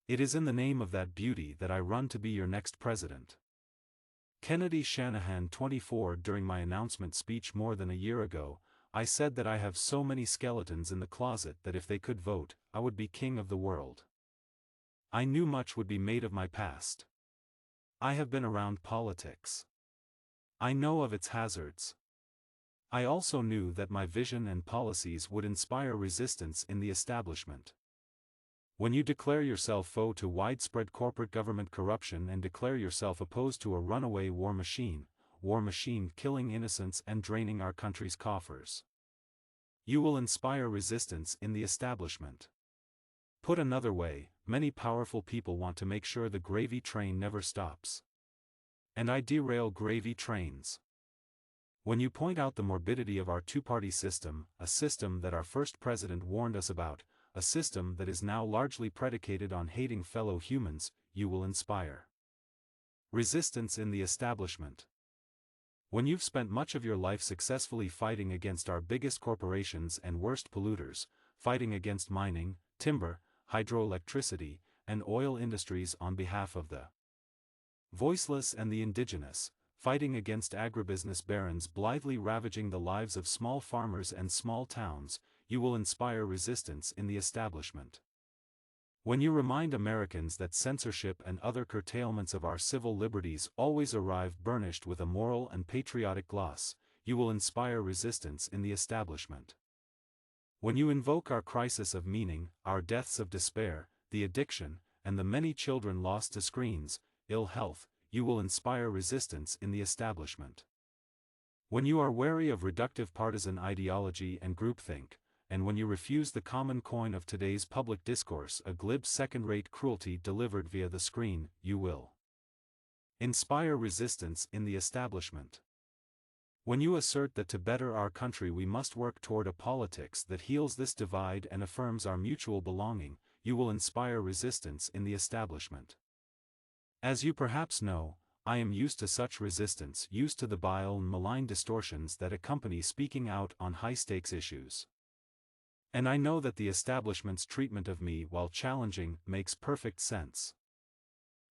It is in the name of that beauty that I run to be your next president. Kennedy Shanahan 24. During my announcement speech more than a year ago, I said that I have so many skeletons in the closet that if they could vote, I would be king of the world. I knew much would be made of my past. I have been around politics. I know of its hazards. I also knew that my vision and policies would inspire resistance in the establishment. When you declare yourself foe to widespread corporate government corruption and declare yourself opposed to a runaway war machine killing innocents and draining our country's coffers, you will inspire resistance in the establishment. Put another way, many powerful people want to make sure the gravy train never stops. And I derail gravy trains. When you point out the morbidity of our two-party system, a system that our first president warned us about, a system that is now largely predicated on hating fellow humans, you will inspire resistance in the establishment. When you've spent much of your life successfully fighting against our biggest corporations and worst polluters, fighting against mining, timber, hydroelectricity, and oil industries on behalf of the voiceless and the indigenous, fighting against agribusiness barons blithely ravaging the lives of small farmers and small towns, you will inspire resistance in the establishment. When you remind Americans that censorship and other curtailments of our civil liberties always arrive burnished with a moral and patriotic gloss, you will inspire resistance in the establishment. When you invoke our crisis of meaning, our deaths of despair, the addiction, and the many children lost to screens, ill health, you will inspire resistance in the establishment. When you are wary of reductive partisan ideology and groupthink, and when you refuse the common coin of today's public discourse, a glib second-rate cruelty delivered via the screen, you will inspire resistance in the establishment. When you assert that to better our country we must work toward a politics that heals this divide and affirms our mutual belonging, you will inspire resistance in the establishment. As you perhaps know, I am used to such resistance, used to the vile and malign distortions that accompany speaking out on high-stakes issues. And I know that the establishment's treatment of me while challenging makes perfect sense.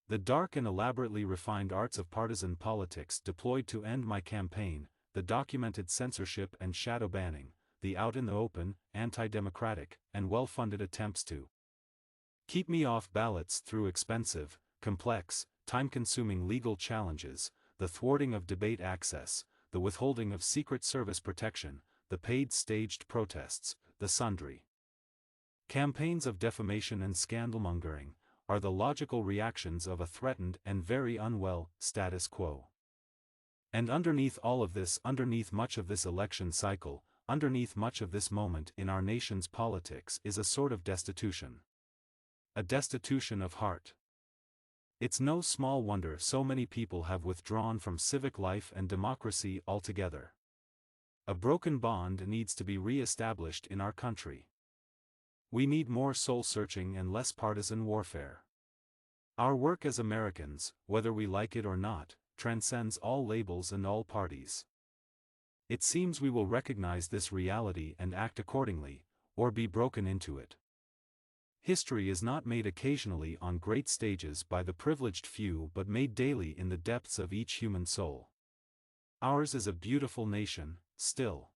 The dark and elaborately refined arts of partisan politics deployed to end my campaign, the documented censorship and shadow banning, the out-in-the-open, anti-democratic, and well-funded attempts to keep me off ballots through expensive, complex, time-consuming legal challenges, the thwarting of debate access, the withholding of Secret Service protection, the paid staged protests, the sundry campaigns of defamation and scandalmongering, are the logical reactions of a threatened and very unwell status quo. And underneath all of this, underneath much of this election cycle, underneath much of this moment in our nation's politics is a sort of destitution. A destitution of heart. It's no small wonder so many people have withdrawn from civic life and democracy altogether. A broken bond needs to be re-established in our country. We need more soul-searching and less partisan warfare. Our work as Americans, whether we like it or not, transcends all labels and all parties. It seems we will recognize this reality and act accordingly, or be broken into it. History is not made occasionally on great stages by the privileged few but made daily in the depths of each human soul. Ours is a beautiful nation, still.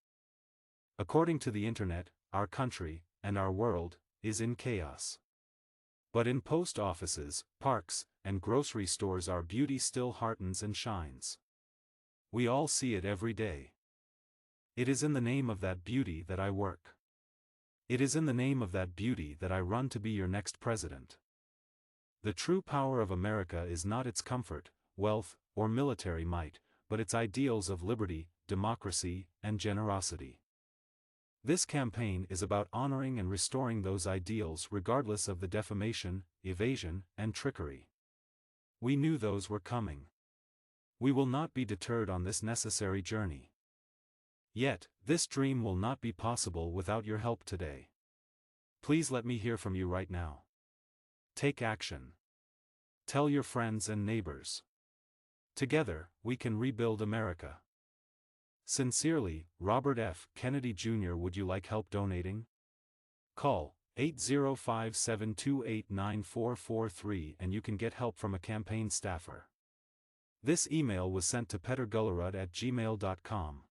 According to the internet, our country, and our world, is in chaos. But in post offices, parks, and grocery stores our beauty still heartens and shines. We all see it every day. It is in the name of that beauty that I work. It is in the name of that beauty that I run to be your next president. The true power of America is not its comfort, wealth, or military might, but its ideals of liberty, democracy, and generosity. This campaign is about honoring and restoring those ideals regardless of the defamation, evasion, and trickery. We knew those were coming. We will not be deterred on this necessary journey. Yet, this dream will not be possible without your help today. Please let me hear from you right now. Take action. Tell your friends and neighbors. Together, we can rebuild America. Sincerely, Robert F. Kennedy Jr. Would you like help donating? Call 8057289443 and you can get help from a campaign staffer. This email was sent to petergullerud@gmail.com.